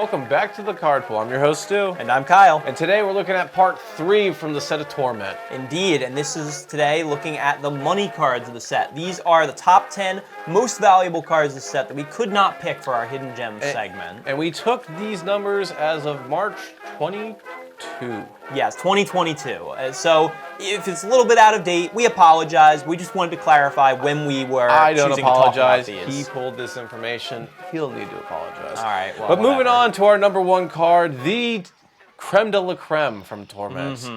Welcome back to the Card Pool. I'm your host, Stu. And I'm Kyle. And today we're looking at part 3 from the set of Torment. Indeed, and this is today looking at the money cards of the set. These are the top 10 most valuable cards of the set that we could not pick for our Hidden Gems segment. And we took these numbers as of March 22. Yes, 2022. So if it's a little bit out of date, we apologize. We just wanted to clarify when we were choosing to talk about these. He pulled this information. He'll need to apologize. All right, well, but moving on to our number 1 card, the creme de la creme from Torment.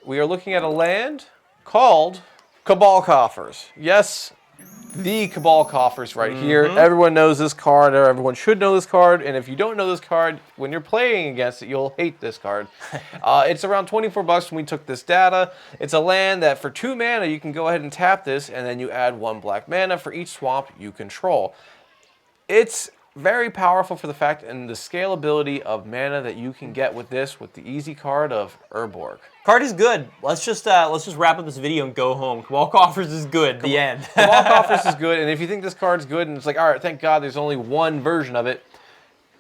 We are looking at a land called Cabal Coffers. Yes, the Cabal Coffers right here. Everyone knows this card, or everyone should know this card, and if you don't know this card, when you're playing against it, you'll hate this card. It's around 24 bucks when we took this data. It's a land that for 2 mana, you can go ahead and tap this, and then you add 1 black mana for each swamp you control. It's very powerful for the fact and the scalability of mana that you can get with this, with the easy card of Urborg. Card is good. Let's just wrap up this video and go home. Cabal Coffers is good. The end. Cabal Coffers is good, and if you think this card's good, and it's like, all right, thank God there's only one version of it,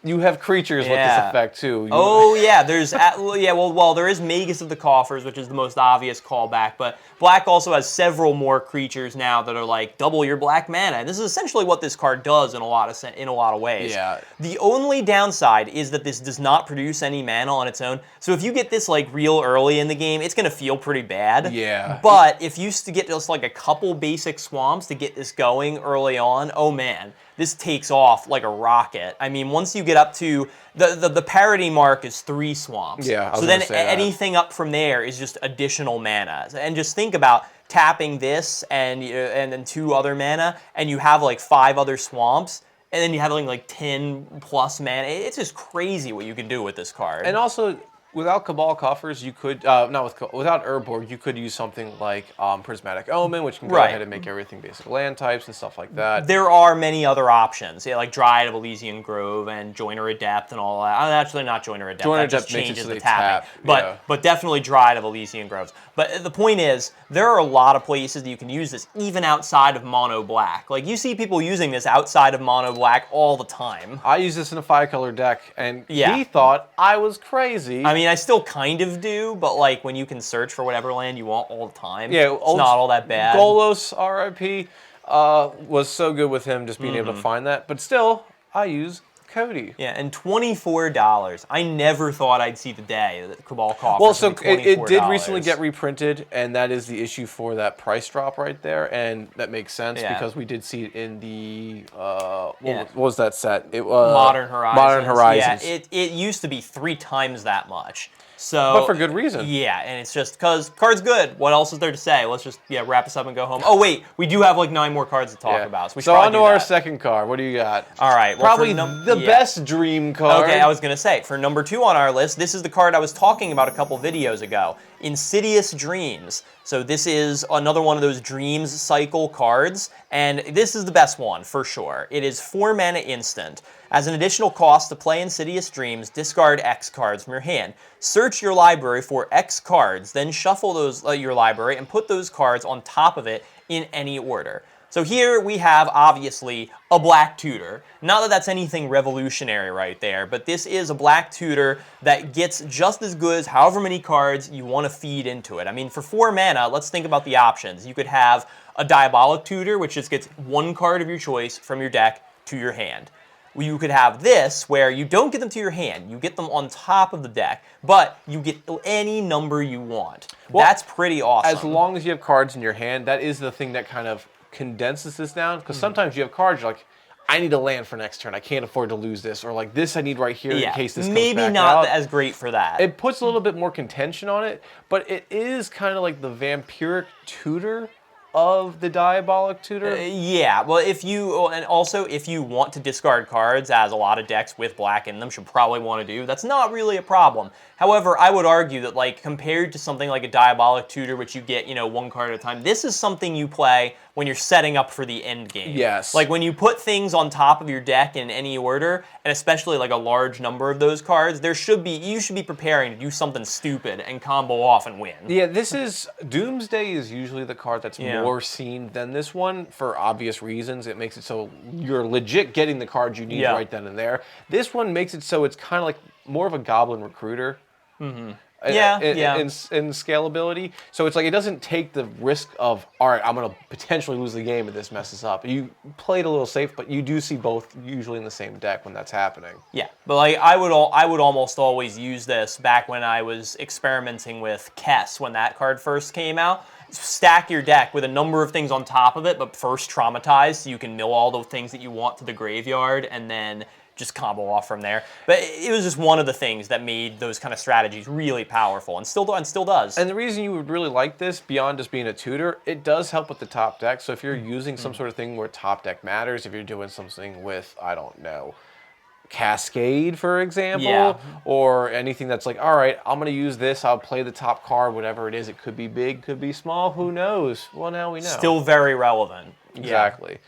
you have creatures with this effect too. Oh yeah, there's well there is Magus of the Coffers, which is the most obvious callback, but Black also has several more creatures now that are like double your black mana. And this is essentially what this card does in a lot of ways. Yeah. The only downside is that this does not produce any mana on its own. So if you get this like real early in the game, it's gonna feel pretty bad. Yeah. But if you get just like a couple basic swamps to get this going early on, oh man, this takes off like a rocket. I mean, once you get up to the parity mark is 3 swamps. Yeah, so then anything up from there is just additional mana. And just think about tapping this and then 2 other mana, and you have like 5 other swamps, and then you have like 10 plus mana. It's just crazy what you can do with this card. And also, without Cabal Coffers, you could, without Urborg, you could use something like Prismatic Omen, which can go ahead and make everything basic land types and stuff like that. There are many other options, like Dryad of Elysian Grove and Joiner Adept and all that. Actually, not Joiner Adept. Joiner that just Adept changes makes it the so they tapping. tap, But definitely Dryad of Elysian Groves. But the point is, there are a lot of places that you can use this, even outside of Mono Black. Like, you see people using this outside of Mono Black all the time. I use this in a 5-color deck, and he thought I was crazy. I mean, I still kind of do, but like when you can search for whatever land you want all the time, it's not all that bad. Golos, RIP, was so good with him just being able to find that. But still, I use Cody. Yeah, and $24. I never thought I'd see the day that Cabal Coffers. Well, so it did recently get reprinted, and that is the issue for that price drop right there, and that makes sense because we did see it in the what was that set? It was Modern Horizons. Modern Horizons. Yeah, it used to be 3 times that much. So, but for good reason. Yeah, and it's just because card's good. What else is there to say? Let's just wrap this up and go home. Oh wait, we do have like 9 more cards to talk about. So we should on to our second card. What do you got? All right. Well, probably the best dream card. Okay, I was gonna say for number 2 on our list, this is the card I was talking about a couple videos ago. Insidious Dreams. So this is another one of those Dreams cycle cards, and this is the best one for sure. It is 4 mana instant. As an additional cost to play Insidious Dreams, discard X cards from your hand. Search your library for X cards, then shuffle those your library and put those cards on top of it in any order. So here we have, obviously, a black tutor. Not that that's anything revolutionary right there, but this is a black tutor that gets just as good as however many cards you want to feed into it. I mean, for 4 mana, let's think about the options. You could have a Diabolic Tutor, which just gets 1 card of your choice from your deck to your hand. You could have this, where you don't get them to your hand. You get them on top of the deck, but you get any number you want. Well, that's pretty awesome. As long as you have cards in your hand, that is the thing that kind of condenses this down, because sometimes you have cards, you're like, I need a land for next turn. I can't afford to lose this. Or like, this I need right here in case this comes back out. Maybe not as great for that. It puts a little bit more contention on it, but it is kind of like the vampiric tutor of the Diabolic Tutor. Yeah, well, if you want to discard cards, as a lot of decks with black in them should probably want to do, that's not really a problem. However, I would argue that, like, compared to something like a Diabolic Tutor, which you get, 1 card at a time, this is something you play when you're setting up for the end game. Yes. Like, when you put things on top of your deck in any order, and especially, like, a large number of those cards, you should be preparing to do something stupid and combo off and win. Yeah, this is, Doomsday is usually the card that's more seen than this one for obvious reasons. It makes it so you're legit getting the cards you need right then and there. This one makes it so it's kind of like more of a goblin recruiter. In scalability. So it's like it doesn't take the risk of, all right, I'm going to potentially lose the game if this messes up. You played a little safe, but you do see both usually in the same deck when that's happening. Yeah, but like I would almost always use this back when I was experimenting with Kess when that card first came out. Stack your deck with a number of things on top of it, but first traumatize so you can mill all the things that you want to the graveyard and then just combo off from there. But it was just one of the things that made those kind of strategies really powerful and still does. And the reason you would really like this, beyond just being a tutor, it does help with the top deck. So if you're using some sort of thing where top deck matters, if you're doing something with, I don't know, Cascade, for example, or anything that's like, all right, I'm going to use this, I'll play the top card, whatever it is. It could be big, could be small, who knows? Well, now we know. Still very relevant. Exactly.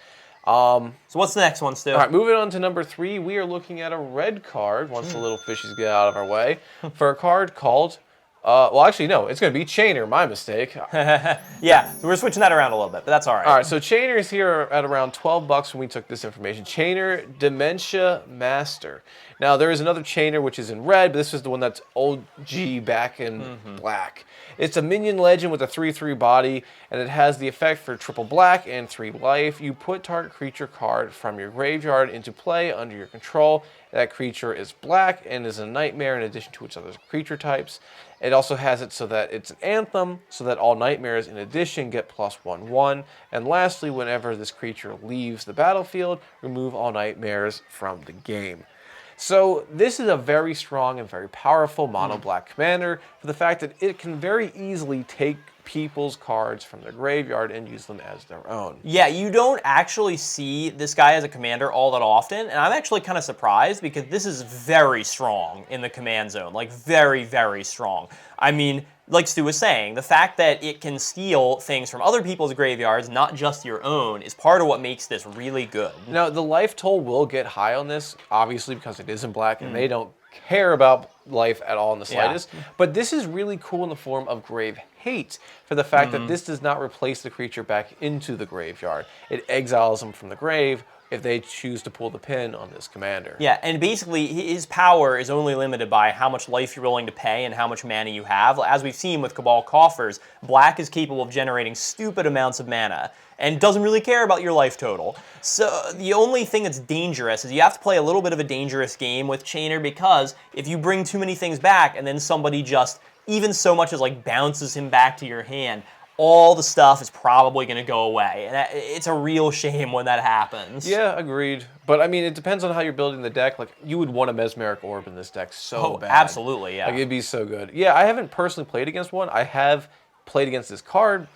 So what's the next one, Stu? All right, moving on to number 3, we are looking at a red card, once the little fishies get out of our way, for a card called, well, actually, no, it's going to be Chainer, my mistake. Yeah, we're switching that around a little bit, but that's all right. All right, so Chainer is here at around $12 when we took this information. Chainer Dementia Master. Now, there is another Chainer which is in red, but this is the one that's OG back in black. It's a minion legend with a 3/3 body, and it has the effect for triple black and 3 life. You put target creature card from your graveyard into play under your control. That creature is black and is a nightmare in addition to its other creature types. It also has it so that it's an anthem, so that all nightmares in addition get +1/1. And lastly, whenever this creature leaves the battlefield, remove all nightmares from the game. So this is a very strong and very powerful mono-black commander for the fact that it can very easily take people's cards from their graveyard and use them as their own. Yeah, you don't actually see this guy as a commander all that often, and I'm actually kind of surprised because this is very strong in the command zone, like very, very strong. I mean, like Stu was saying, the fact that it can steal things from other people's graveyards, not just your own, is part of what makes this really good. Now, the life toll will get high on this, obviously, because it is in black, and they don't care about life at all in the slightest. But this is really cool in the form of Grave Hate, for the fact that this does not replace the creature back into the graveyard. It exiles them from the grave if they choose to pull the pin on this commander. Yeah, and basically his power is only limited by how much life you're willing to pay and how much mana you have. As we've seen with Cabal Coffers, black is capable of generating stupid amounts of mana and doesn't really care about your life total. So the only thing that's dangerous is you have to play a little bit of a dangerous game with Chainer, because if you bring too many things back and then somebody just even so much as like bounces him back to your hand, all the stuff is probably going to go away. And it's a real shame when that happens. Yeah, agreed. But I mean, it depends on how you're building the deck. Like, you would want a Mesmeric Orb in this deck so bad. Absolutely, yeah. Like, it'd be so good. Yeah, I haven't personally played against one. I have played against this card.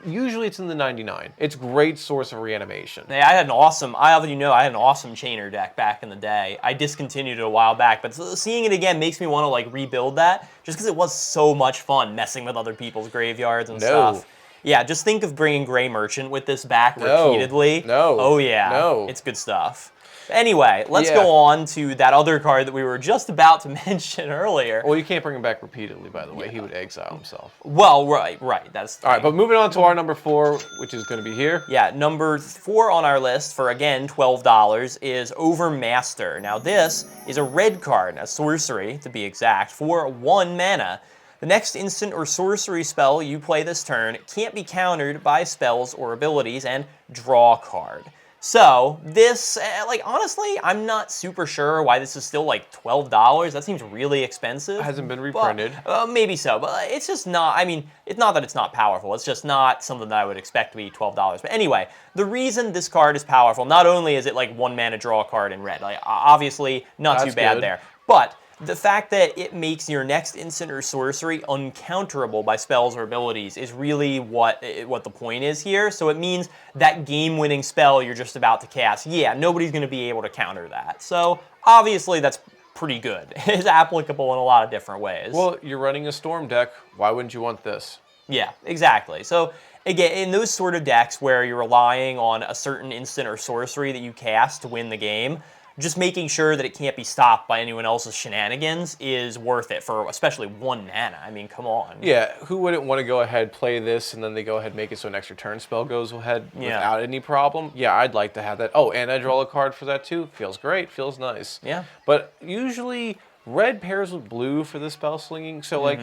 Usually it's in the 99. It's a great source of reanimation. Yeah, I had an awesome Chainer deck back in the day. I discontinued it a while back, but seeing it again makes me want to like rebuild that, just because it was so much fun messing with other people's graveyards and stuff. Yeah, just think of bringing Grey Merchant with this back repeatedly. Oh yeah, it's good stuff. Anyway, let's go on to that other card that we were just about to mention earlier. Well, you can't bring him back repeatedly, by the way. He would exile himself. Well, right. That's the all right, but moving on to our number 4, which is going to be here. Yeah, number 4 on our list for, again, $12 is Overmaster. Now, this is a red card, a sorcery, to be exact, for 1 mana. The next instant or sorcery spell you play this turn can't be countered by spells or abilities, and draw a card. So this, like, honestly, I'm not super sure why this is still like $12. That seems really expensive. It hasn't been reprinted. But, maybe so, but it's just not, I mean, it's not that it's not powerful. It's just not something that I would expect to be $12. But anyway, the reason this card is powerful, not only is it like 1 mana draw a card in red, like obviously not too bad there, but the fact that it makes your next instant or sorcery uncounterable by spells or abilities is really what the point is here. So it means that game-winning spell you're just about to cast, yeah, nobody's going to be able to counter that. So obviously that's pretty good. It's applicable in a lot of different ways. Well, you're running a Storm deck. Why wouldn't you want this? Yeah, exactly. So again, in those sort of decks where you're relying on a certain instant or sorcery that you cast to win the game, just making sure that it can't be stopped by anyone else's shenanigans is worth it for especially 1 mana. I mean, come on. Yeah, who wouldn't want to go ahead, play this, and then they go ahead and make it so an extra turn spell goes ahead without any problem? Yeah, I'd like to have that. Oh, and I draw a card for that too. Feels great, feels nice. Yeah. But usually, red pairs with blue for the spell slinging, so like,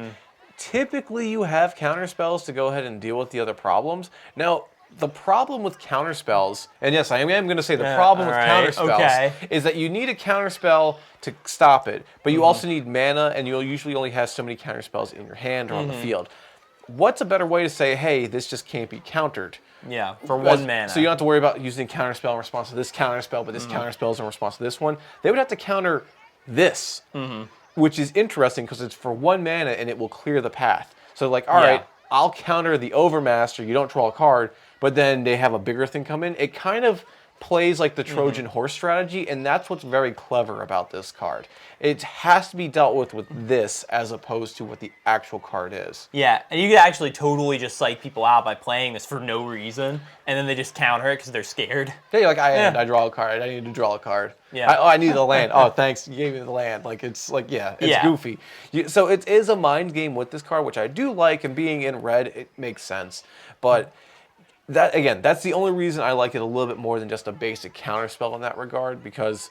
typically you have counter spells to go ahead and deal with the other problems. Now, the problem with counterspells, and yes, I am going to say the problem with counterspells is that you need a counterspell to stop it, but you also need mana, and you'll usually only have so many counterspells in your hand or on the field. What's a better way to say, hey, this just can't be countered? Yeah, for 1 mana. So you don't have to worry about using counterspell in response to this counterspell, but this counterspell is in response to this one. They would have to counter this, which is interesting because it's for 1 mana and it will clear the path. So like, all right, I'll counter the Overmaster, you don't draw a card, but then they have a bigger thing come in. It kind of plays like the Trojan horse strategy, and that's what's very clever about this card. It has to be dealt with this as opposed to what the actual card is. Yeah, and you could actually totally just psych people out by playing this for no reason, and then they just counter it because they're scared. Yeah, you're like, I draw a card. I need to draw a card. Yeah. I need the land. Oh, thanks. You gave me the land. Like, it's like, it's goofy. So it is a mind game with this card, which I do like, and being in red, it makes sense. But that, again, that's the only reason I like it a little bit more than just a basic counterspell in that regard, because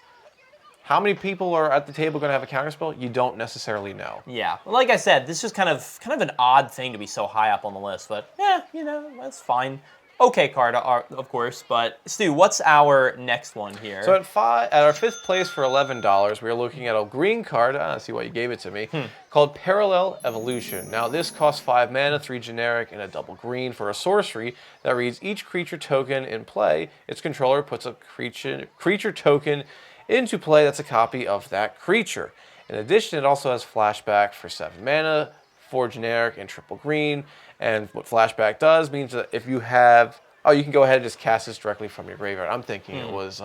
how many people are at the table going to have a counterspell? You don't necessarily know. Yeah, well, like I said, this is kind of an odd thing to be so high up on the list, but yeah, you know, that's fine. Okay card, of course, but Stu, what's our next one here? So at our 5th place for $11, we are looking at a green card, I see why you gave it to me, called Parallel Evolution. Now this costs 5 mana, 3 generic, and a double green for a sorcery that reads each creature token in play, its controller puts a creature token into play that's a copy of that creature. In addition, it also has flashback for 7 mana, 4 generic, and triple green. And what flashback does means that if you have, you can go ahead and just cast this directly from your graveyard. I'm thinking it was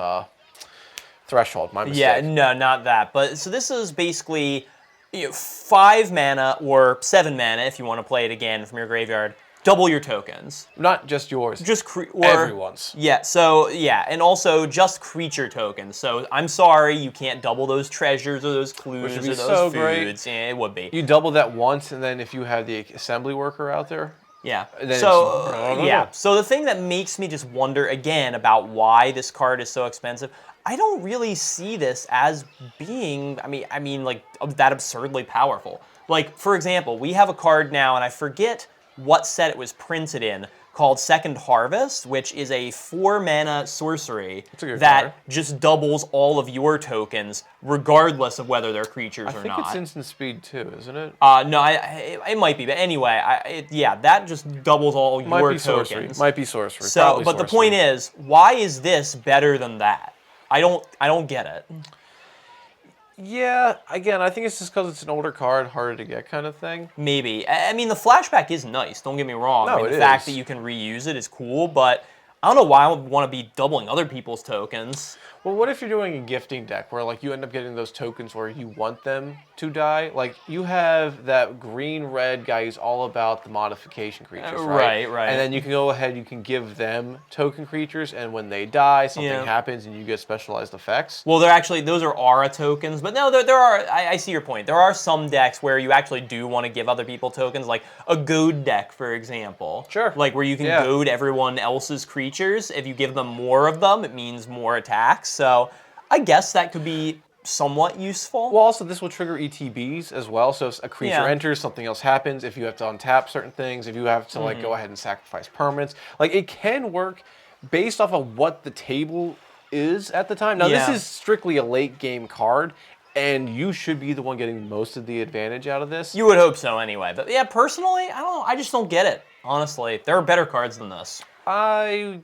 Threshold, my mistake. Yeah, no, not that. But so this is basically 5 mana or 7 mana if you want to play it again from your graveyard. Double your tokens. Not just yours. Just everyone's. Yeah, so, yeah, and also just creature tokens. So, I'm sorry, you can't double those treasures or those clues or those so foods. Great. Yeah, it would be. You double that once, and then if you have the assembly worker out there. Yeah. Then So the thing that makes me just wonder again about why this card is so expensive, I don't really see this as being, I mean, like, that absurdly powerful. Like, for example, we have a card now, and I forget what set it was printed in, called Second Harvest, which is a 4 mana sorcery that just doubles all of your tokens, regardless of whether they're creatures or not. I think it's instant speed too, isn't it? No, it might be, but anyway, that just doubles all your tokens. Might be sorcery. So, but the point is, why is this better than that? I don't get it. Yeah, again, I think it's just because it's an older card, harder to get kind of thing. Maybe. I mean, the flashback is nice, don't get me wrong. No, the fact that you can reuse it is cool, but I don't know why I would want to be doubling other people's tokens. Well, what if you're doing a gifting deck where, like, you end up getting those tokens where you want them to die? Like, you have that green-red guy who's all about the modification creatures, right? Right. And then you can go ahead, you can give them token creatures, and when they die, something happens, and you get specialized effects. Well, they're actually, those are aura tokens, but no, there are, I see your point. There are some decks where you actually do want to give other people tokens, like a goad deck, for example. Sure. Like, where you can goad everyone else's creatures. If you give them more of them, it means more attacks. So I guess that could be somewhat useful. Well, also, this will trigger ETBs as well. So if a creature enters, something else happens. If you have to untap certain things, if you have to like go ahead and sacrifice permanents, like it can work based off of what the table is at the time. Now, this is strictly a late game card, and you should be the one getting most of the advantage out of this. You would hope so anyway. But yeah, personally, I just don't get it. Honestly, there are better cards than this. I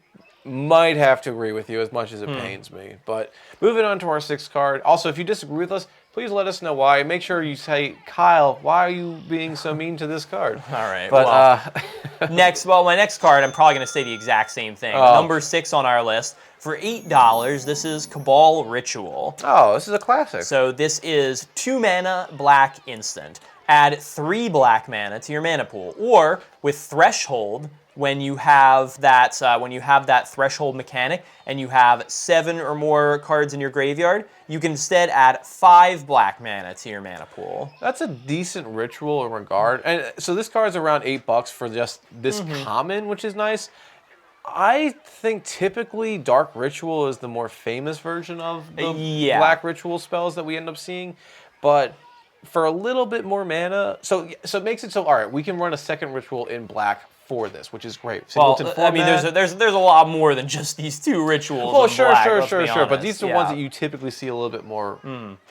might have to agree with you as much as it pains me. But moving on to our 6th card. Also, if you disagree with us, please let us know why. Make sure you say, Kyle, why are you being so mean to this card? All right. But my next card, I'm probably going to say the exact same thing. Number 6 on our list. For $8, this is Cabal Ritual. Oh, this is a classic. So this is 2 mana black instant. Add 3 black mana to your mana pool. Or, with Threshold, when you have that threshold mechanic and you have 7 or more cards in your graveyard, you can instead add 5 black mana to your mana pool. That's a decent ritual in regard. And so this card's around $8 for just this common, which is nice. I think typically Dark Ritual is the more famous version of the Black Ritual spells that we end up seeing, but for a little bit more mana, so it makes it so, all right, we can run a second Ritual in black for this, which is great. Well, I mean, there's a lot more than just these 2 rituals. Well, in black, sure. But these are the ones that you typically see a little bit more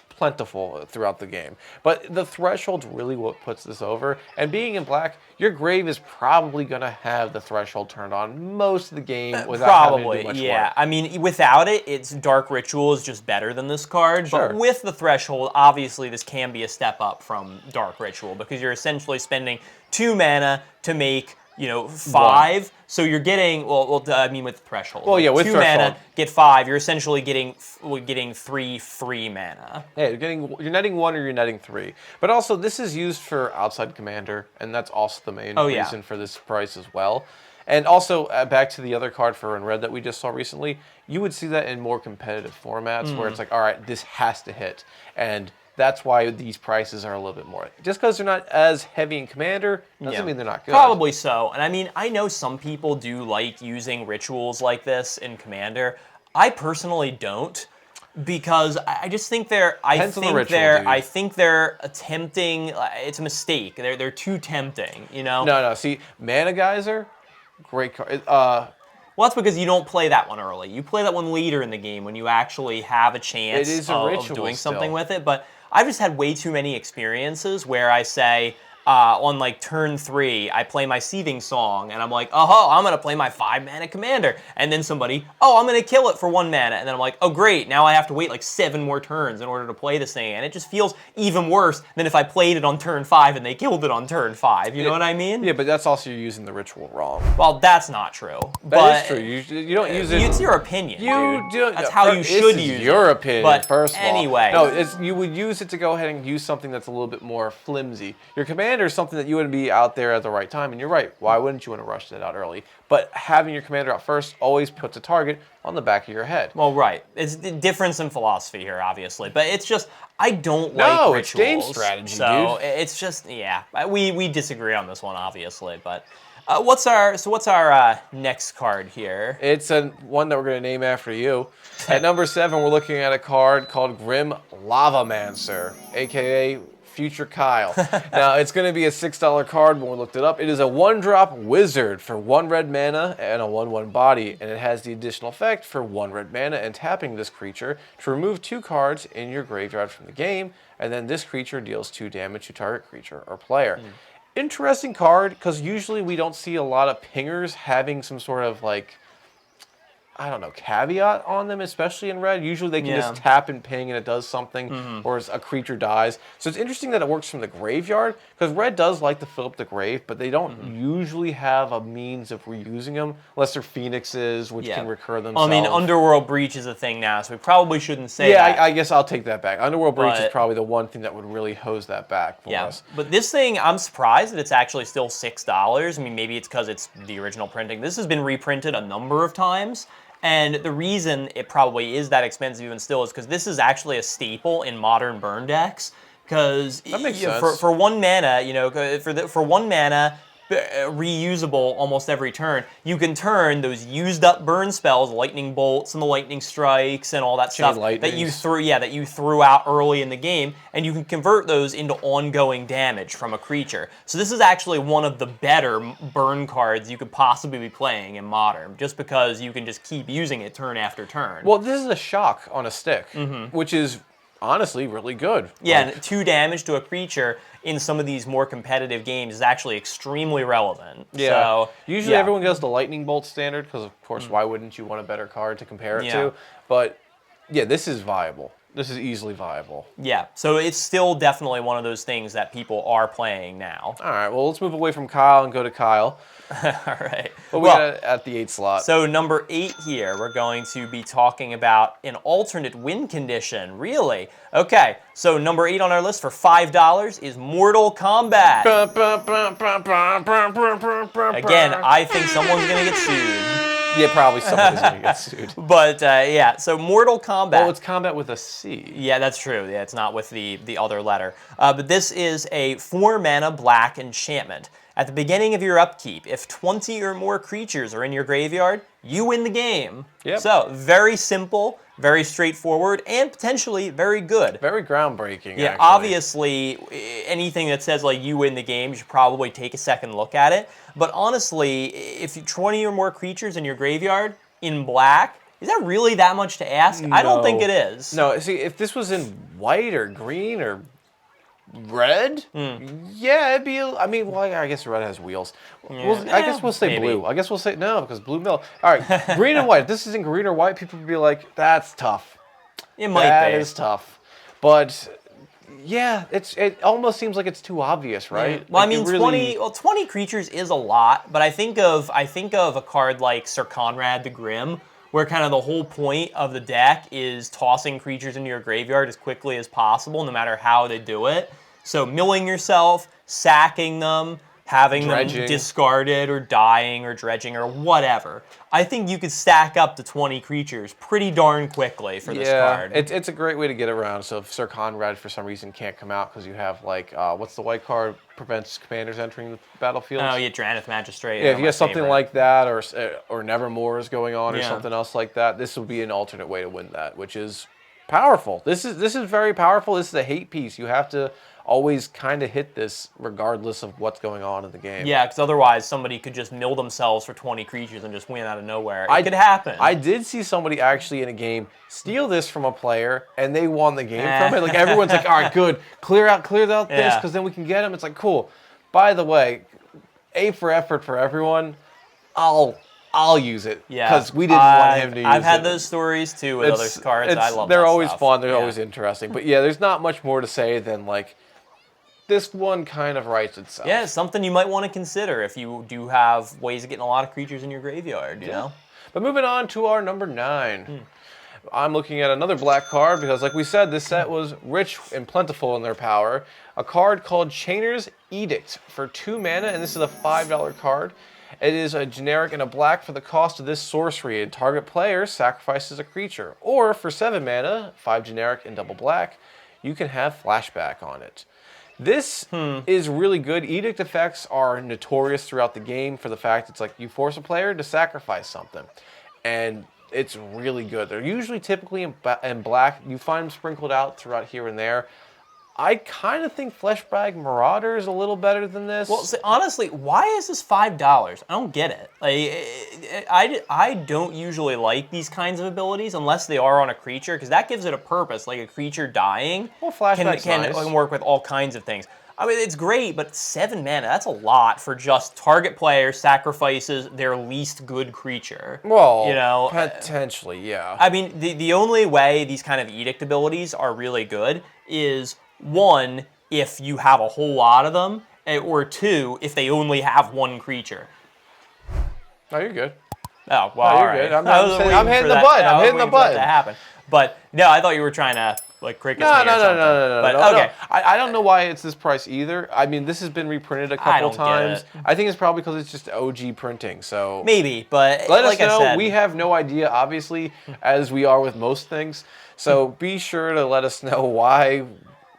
plentiful throughout the game. But the threshold's really what puts this over. And being in black, your grave is probably going to have the threshold turned on most of the game without having to do much work. I mean, without it, it's Dark Ritual is just better than this card. Sure. But with the threshold, obviously, this can be a step up from Dark Ritual because you're essentially spending 2 mana to make 5. 1. So you're getting, I mean, with threshold. Well, yeah, with 2 threshold. mana, get 5. You're essentially getting 3 free mana. Yeah, you're netting 1 or you're netting 3. But also, this is used for outside commander, and that's also the main reason for this price as well. And also, back to the other card for in red that we just saw recently, you would see that in more competitive formats where it's like, all right, this has to hit. And that's why these prices are a little bit more. Just because they're not as heavy in commander doesn't mean they're not good. Probably so. And I mean, I know some people do like using rituals like this in commander. I personally don't, because I just think I think they're attempting. It's a mistake. They're too tempting. No. See, Mana Geyser, great card. Well, that's because you don't play that one early. You play that one later in the game when you actually have a chance of doing something with it. But I've just had way too many experiences where I say, on like turn 3, I play my Seething Song, and I'm like, oh, I'm going to play my 5 mana commander. And then somebody, I'm going to kill it for 1 mana. And then I'm like, oh, great, now I have to wait like 7 more turns in order to play this thing. And it just feels even worse than if I played it on turn 5 and they killed it on turn 5. You know what I mean? Yeah, but that's also you're using the ritual wrong. Well, that's not true. That is true. You don't use it. It's your opinion, dude. That's how you should use it. It's your opinion, but first of all. Anyway. No, you would use it to go ahead and use something that's a little bit more flimsy. Your commander is something that you would be out there at the right time, and you're right. Why wouldn't you want to rush that out early? But having your commander out first always puts a target on the back of your head. Well, right. It's the difference in philosophy here, obviously. But it's just, I don't like rituals. It's game strategy, so dude. It's just, we disagree on this one, obviously. But what's our next card here? It's one that we're going to name after you. At number 7, we're looking at a card called Grim Lavamancer, a.k.a. Future Kyle. Now, it's going to be a $6 card when we looked it up. It is a 1-drop wizard for 1 red mana and a 1/1 body, and it has the additional effect for 1 red mana and tapping this creature to remove 2 cards in your graveyard from the game, and then this creature deals 2 damage to target creature or player. Interesting card, because usually we don't see a lot of pingers having some sort of caveat on them, especially in red. Usually they can just tap and ping and it does something, or a creature dies. So it's interesting that it works from the graveyard, because red does like to fill up the grave, but they don't usually have a means of reusing them, unless they're phoenixes, which can recur themselves. I mean, Underworld Breach is a thing now, so we probably shouldn't say that. Yeah, I guess I'll take that back. Underworld Breach is probably the one thing that would really hose that back for us. But this thing, I'm surprised that it's actually still $6. I mean, maybe it's because it's the original printing. This has been reprinted a number of times. And the reason it probably is that expensive even still is because this is actually a staple in modern burn decks. Because for 1 mana, for 1 mana, reusable almost every turn, you can turn those used up burn spells, lightning bolts and the lightning strikes and all that stuff that you threw out early in the game, and you can convert those into ongoing damage from a creature. So this is actually one of the better burn cards you could possibly be playing in Modern, just because you can just keep using it turn after turn. Well, this is a shock on a stick, which is honestly really good. Yeah, and 2 damage to a creature in some of these more competitive games is actually extremely relevant. Yeah. So, usually everyone goes the lightning bolt standard because, of course, why wouldn't you want a better card to compare it to? But yeah, this is viable. This is easily viable. Yeah, so it's still definitely one of those things that people are playing now. All right, well, let's move away from Kyle and go to Kyle. All right. What we got at the 8 slot? So number 8 here, we're going to be talking about an alternate win condition. Really? Okay, so number 8 on our list for $5 is Mortal Kombat. Again, I think someone's going to get sued. Yeah, probably somebody's going to get sued. But yeah, so Mortal Kombat. Well, it's combat with a C. Yeah, that's true. Yeah, it's not with the other letter. But this is a 4-mana black enchantment. At the beginning of your upkeep, if 20 or more creatures are in your graveyard, you win the game. Yep. So, very simple, very straightforward, and potentially very good. Very groundbreaking, Yeah, actually. obviously, anything that says, like, you win the game, you should probably take a second look at it. But honestly, if you 20 or more creatures in your graveyard in black, is that really that much to ask? I don't think it is. No, see, if this was in white or green or red, yeah, it'd be. I mean, well, I guess red has wheels. I guess we'll say maybe. blue. I guess we'll say no because blue mill. All right, green and white. If this isn't green or white, people would be like, "That's tough." It might That be. is tough, but yeah, it almost seems like it's too obvious, right? Yeah. Well, Like, I mean, it really- 20 creatures is a lot, but I think of a card like Sir Conrad the Grim, where kind of the whole point of the deck is tossing creatures into your graveyard as quickly as possible, no matter how they do it. So milling yourself, sacking them, having Dredging. them discarded or dying or dredging or whatever. I think you could stack up to 20 creatures pretty darn quickly for this card. It's a great way to get around. So if Sir Conrad for some reason can't come out because you have like what's the white card prevents commanders entering the battlefield? Oh, yeah, Drannith Magistrate. Yeah, if you have something like that, or Nevermore is going on, or Yeah. something else like that, this would be an alternate way to win that, which is powerful. This is very powerful. This is a hate piece. You have to always kind of hit this regardless of what's going on in the game. Yeah, because otherwise somebody could just mill themselves for 20 creatures and just win out of nowhere. It could happen. I did see somebody actually in a game steal this from a player, and they won the game from it. Like everyone's like, all right, good, clear out this, Yeah. because then we can get him. It's like, cool. By the way, A for effort for everyone. I'll use it. Yeah, Because we didn't want him to use it. I've had those stories too with other cards. I love They're that always stuff. fun. They're Yeah. always interesting. But yeah, there's not much more to say than like, this one kind of writes itself. Yeah, it's something you might want to consider if you do have ways of getting a lot of creatures in your graveyard, you know? But moving on to our number 9. I'm looking at another black card because, like we said, this set was rich and plentiful in their power. A card called Chainer's Edict for 2 mana, and this is a $5 card. It is a generic and a black for the cost of this sorcery, and target player sacrifices a creature. Or for 7 mana, 5 generic and double black, you can have flashback on it. This is really good. Edict effects are notorious throughout the game for the fact it's like you force a player to sacrifice something. And it's really good. They're usually typically in black. You find them sprinkled out throughout here and there. I kind of think Fleshbag Marauder is a little better than this. Well, honestly, why is this $5? I don't get it. Like, I don't usually like these kinds of abilities unless they are on a creature, because that gives it a purpose. Like a creature dying Well, flashback's nice. can work with all kinds of things. I mean, it's great, but 7 mana, that's a lot for just target player sacrifices their least good creature. Well, you know, potentially, yeah. I mean, the only way these kind of edict abilities are really good is, 1, if you have a whole lot of them, or 2, if they only have 1 creature. No, you're good. Oh, well, No, all you're right. good. I'm I was hitting waiting the for that- button. I I'm was hitting the waiting for that button. to happen. But no, I thought you were trying to like cricket No. me or something. But no. okay. I don't know why it's this price either. I mean, this has been reprinted a couple don't get times. it. I think it's probably because it's just OG printing. So Maybe, but let like us know. I said, We have no idea, obviously, as we are with most things. So be sure to let us know why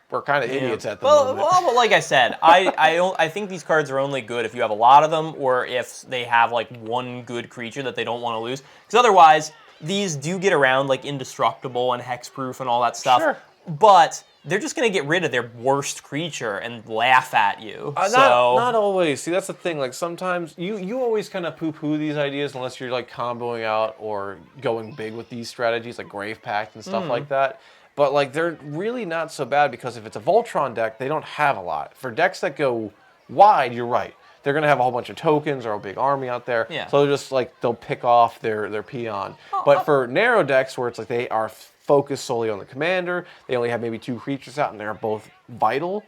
we're kind of idiots at the moment. Well, but like I said, I think these cards are only good if you have a lot of them, or if they have like 1 good creature that they don't want to lose. Because otherwise, these do get around like indestructible and hexproof and all that stuff. Sure. But they're just gonna get rid of their worst creature and laugh at you. Not always. See, that's the thing. Like sometimes you always kind of poo-poo these ideas unless you're like comboing out or going big with these strategies like Grave Pact and stuff like that. But like they're really not so bad because if it's a Voltron deck, they don't have a lot. For decks that go wide, you're right. they're going to have a whole bunch of tokens or a big army out there. Yeah. So they'll pick off their peon. But for narrow decks where it's like they are focused solely on the commander, they only have maybe 2 creatures out and they're both vital,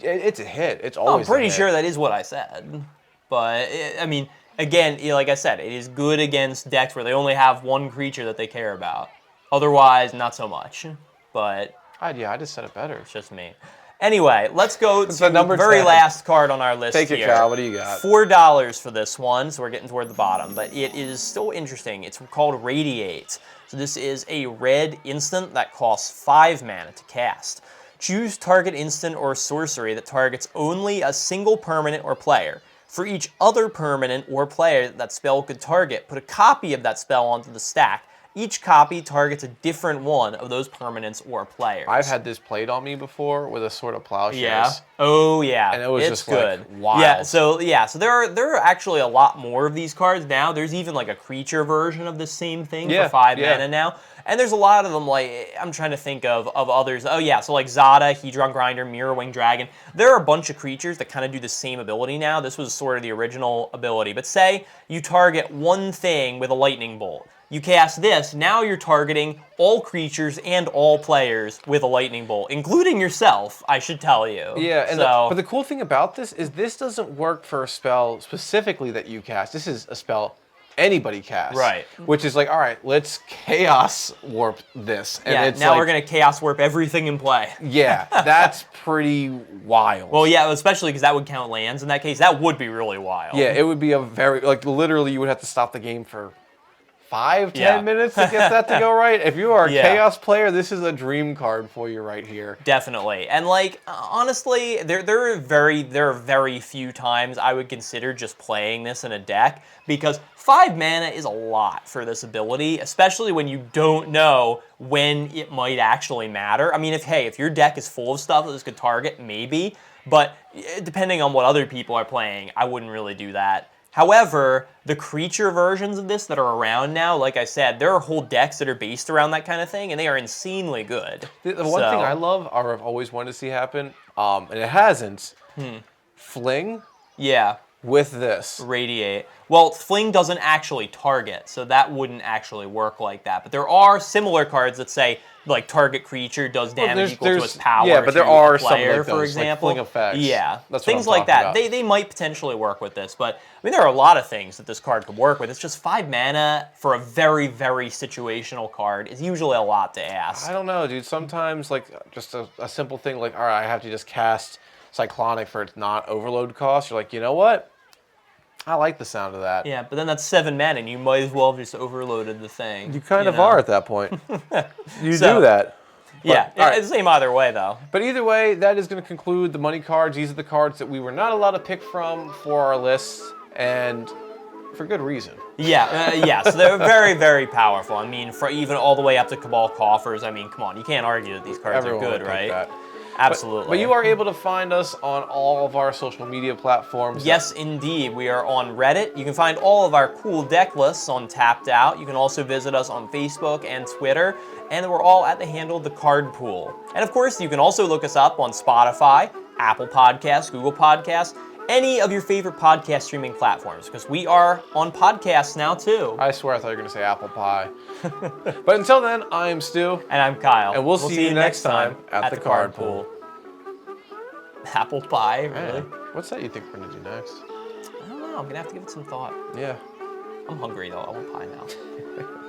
it's a hit. It's always I'm pretty a hit. sure that is what I said. But, I mean, again, like I said, it is good against decks where they only have 1 creature that they care about. Otherwise, not so much. But I just said it better. it's just me. Anyway, let's go to the number very 10. last card on our list Take here. it, Kyle. What do you got? $4 for this one, so we're getting toward the bottom. But it is still interesting. It's called Radiate. So this is a red instant that costs 5 mana to cast. Choose target instant or sorcery that targets only a single permanent or player. For each other permanent or player that spell could target, put a copy of that spell onto the stack. Each copy targets a different one of those permanents or players. I've had this played on me before with a Sword of Plowshares. Yeah. Oh yeah. And it was it's just good. like wild. So there are actually a lot more of these cards now. There's even like a creature version of the same thing for 5 mana now. And there's a lot of them, like, I'm trying to think of others. Oh yeah, so like Zada, Hedron Grinder, Mirrorwing Dragon. There are a bunch of creatures that kind of do the same ability now. This was sort of the original ability. But say you target one thing with a lightning bolt. You cast this, now you're targeting all creatures and all players with a lightning bolt, including yourself, I should tell you. Yeah, and so, but the cool thing about this is this doesn't work for a spell specifically that you cast. This is a spell anybody casts. Right. Which is like, all right, let's Chaos Warp this. And yeah, it's now like, we're going to Chaos Warp everything in play. Yeah, that's pretty wild. Well, yeah, especially because that would count lands in that case. That would be really wild. Yeah, it would be a very, like, literally you would have to stop the game for 5-10 minutes to get that to go right. If you are a Chaos player, this is a dream card for you right here. Definitely. And like honestly, there are very few times I would consider just playing this in a deck because 5 mana is a lot for this ability, especially when you don't know when it might actually matter. I mean, if your deck is full of stuff that this could target, maybe, but depending on what other people are playing, I wouldn't really do that. However, the creature versions of this that are around now, like I said, there are whole decks that are based around that kind of thing, and they are insanely good. The one thing I love, or I've always wanted to see happen, and it hasn't, Fling with this. Radiate. Well, Fling doesn't actually target, so that wouldn't actually work like that. But there are similar cards that say, like, target creator does damage equal to its power. Yeah, but there are some player, like those, for example. like Fling effects. Yeah, That's things what I'm like that. talking about. They might potentially work with this, but I mean, there are a lot of things that this card could work with. It's just 5 mana for a very, very situational card is usually a lot to ask. I don't know, dude. Sometimes, like, just a simple thing like, all right, I have to just cast Cyclonic for its not overload cost. You're like, you know what? I like the sound of that. Yeah, but then that's 7 mana, and you might as well have just overloaded the thing. You kind of are at that point. You do that. Yeah, it's the same either way, though. But either way, that is going to conclude the money cards. These are the cards that we were not allowed to pick from for our lists, and for good reason. Yeah, so they're very, very powerful. I mean, for even all the way up to Cabal Coffers, I mean, come on, you can't argue that these cards Everyone are good, would pick right? that. Absolutely. But you are able to find us on all of our social media platforms. Yes, indeed. We are on Reddit. You can find all of our cool deck lists on Tapped Out. You can also visit us on Facebook and Twitter. And we're all at the handle TheCardPool. And of course, you can also look us up on Spotify, Apple Podcasts, Google Podcasts, any of your favorite podcast streaming platforms, because we are on podcasts now too. I swear I thought you were going to say apple pie. But until then, I am Stu. And I'm Kyle. And we'll see you next time at the Card Pool. Apple pie, really? Man, what's that you think we're going to do next? I don't know. I'm going to have to give it some thought. Yeah. I'm hungry though. I want pie now.